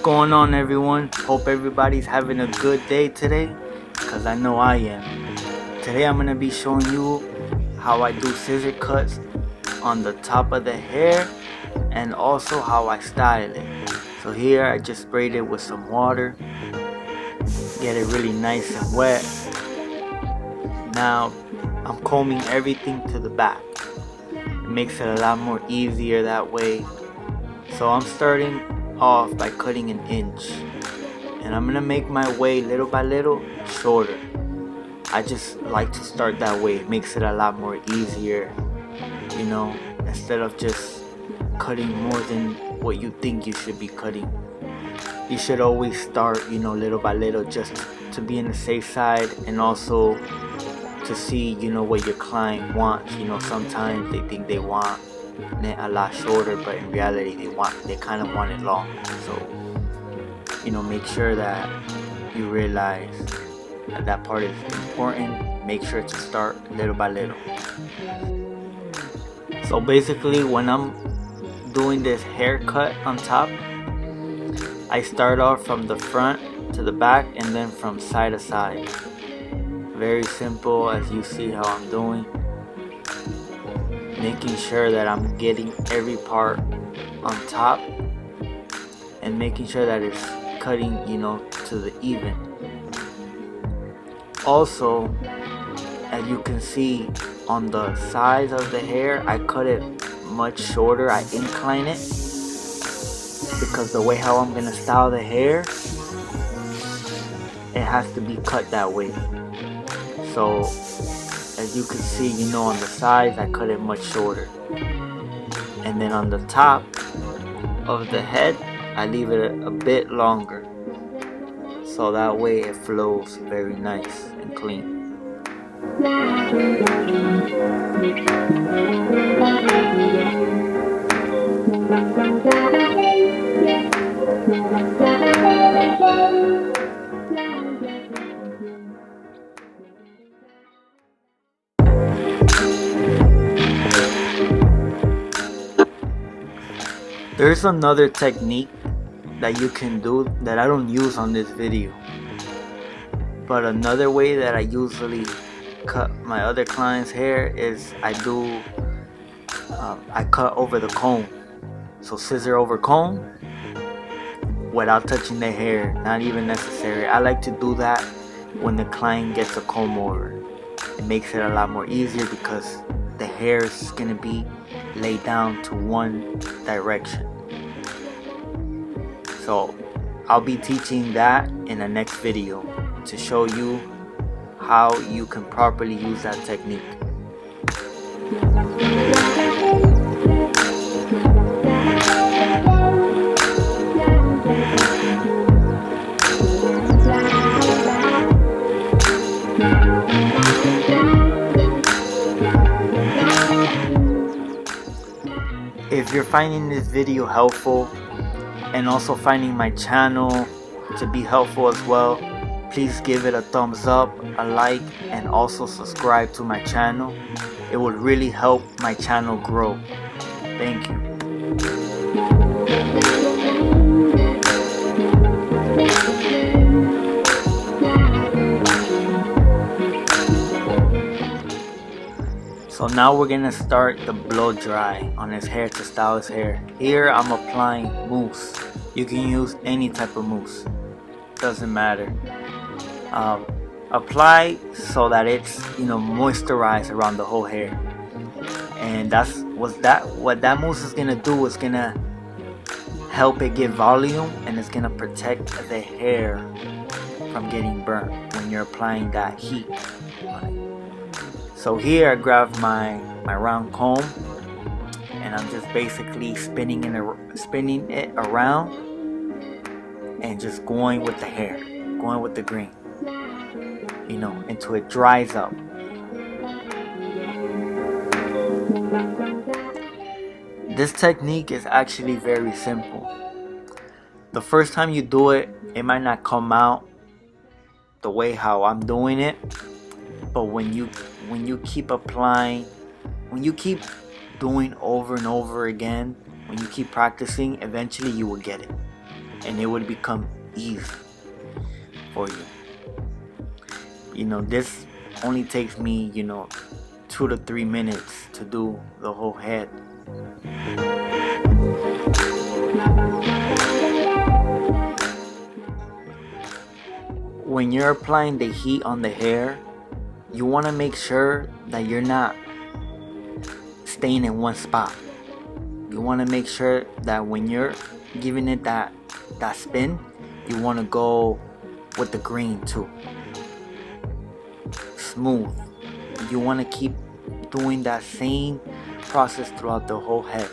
going on, everyone? Hope everybody's having a good day today, because I know I am. Today I'm going to be showing you how I do scissor cuts on the top of the hair and also how I style it. So here I just sprayed it with some water, get it really nice and wet. Now I'm combing everything to the back. It makes it a lot more easier that way. So I'm starting off by cutting an inch, and I'm gonna make my way little by little shorter. I just like to start that way. It makes it a lot more easier, you know, instead of just cutting more than what you think you should be cutting. You should always start, little by little, just to be on the safe side, and also to see, what your client wants. Sometimes they think they want it a lot shorter, but in reality they kind of want it long. So make sure that you realize that part is important. Make sure to start little by little. So basically, when I'm doing this haircut on top, I start off from the front to the back and then from side to side. Very simple, as you see how I'm doing. Making sure that I'm getting every part on top and making sure that it's cutting, to the even. Also, as you can see on the sides of the hair, I cut it much shorter. I incline it because the way how I'm gonna style the hair, it has to be cut that way. So as you can see, on the sides I cut it much shorter, and then on the top of the head I leave it a bit longer, so that way it flows very nice and clean. There's another technique that you can do that I don't use on this video, but another way that I usually cut my other clients' hair is I cut over the comb. So scissor over comb without touching the hair, not even necessary. I like to do that when the client gets a comb over. It makes it a lot more easier because the hair is gonna be laid down to one direction. So I'll be teaching that in the next video to show you how you can properly use that technique. If you're finding this video helpful and also finding my channel to be helpful as well, please give it a thumbs up, a like, and also subscribe to my channel. It would really help my channel grow. Thank you. So now we're gonna start the blow dry on his hair to style his hair. Here I'm applying mousse. You can use any type of mousse, doesn't matter. Apply so that it's moisturized around the whole hair, and what that mousse is gonna do is gonna help it get volume, and it's gonna protect the hair from getting burnt when you're applying that heat on it. So here I grab my round comb, and I'm just basically spinning it around and just going with the hair, going with the green, until it dries up. This technique is actually very simple. The first time you do it, it might not come out the way how I'm doing it, but when you keep applying, when you keep doing over and over again, when you keep practicing, eventually you will get it. and it would become easy for you. This only takes me 2 to 3 minutes to do the whole head. When you're applying the heat on the hair, you want to make sure that you're not staying in one spot. You want to make sure that when you're giving it that spin, you want to go with the green too. Smooth. You want to keep doing that same process throughout the whole head.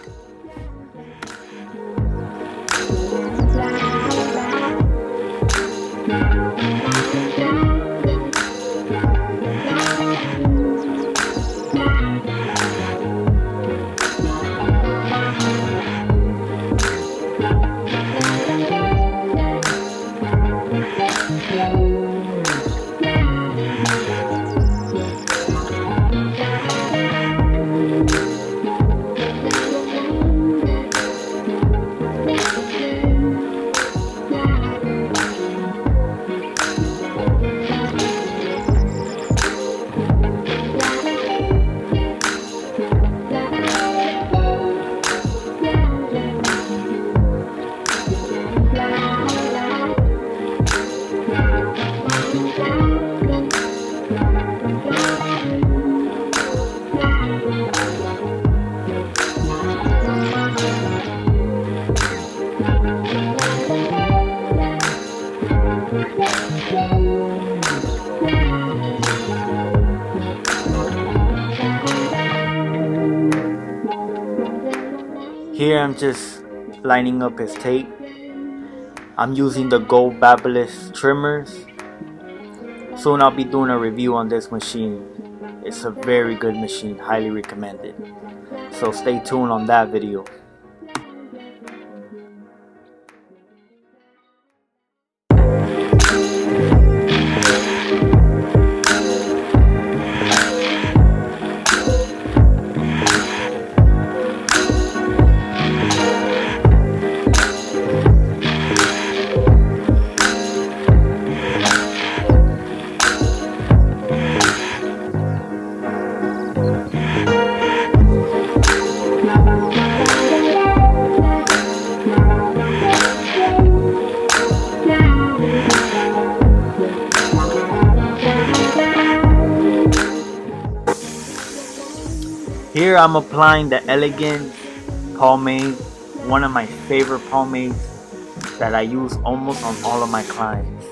Here I'm just lining up his tape. I'm using the Gold Babyliss trimmers. Soon I'll be doing a review on this machine. It's a very good machine, highly recommended. So stay tuned on that video. Here I'm applying the Elegance pomade, one of my favorite pomades that I use almost on all of my clients.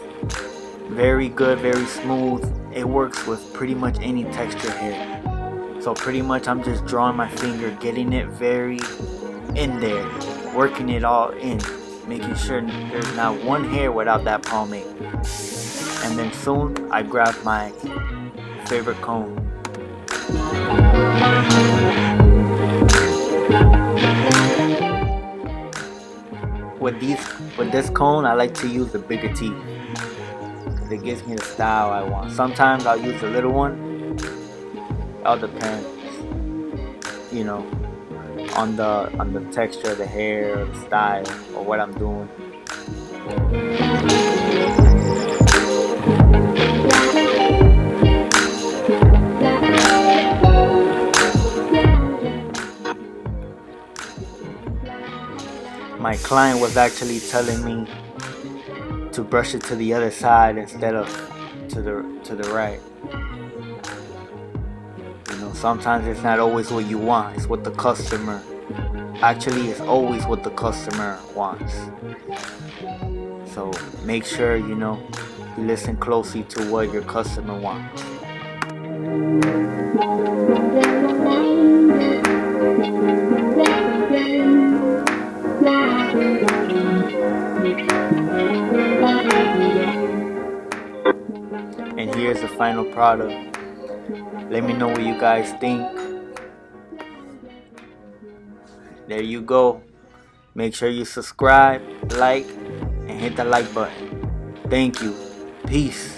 Very good, very smooth. It works with pretty much any texture hair. So pretty much I'm just drawing my finger, getting it very in there, working it all in, making sure there's not one hair without that pomade. And then soon I grab my favorite comb. With this cone, I like to use the bigger teeth because it gives me the style I want. Sometimes I'll use the little one. It all depends, on the texture of the hair, or the style, or what I'm doing. My client was actually telling me to brush it to the other side instead of to the right. Sometimes it's not always what you want, it's what the customer, actually it's always what the customer wants. So make sure you listen closely to what your customer wants. And here's the final product. Let me know what you guys think. There you go. Make sure you subscribe, like, and hit the like button. Thank you. Peace.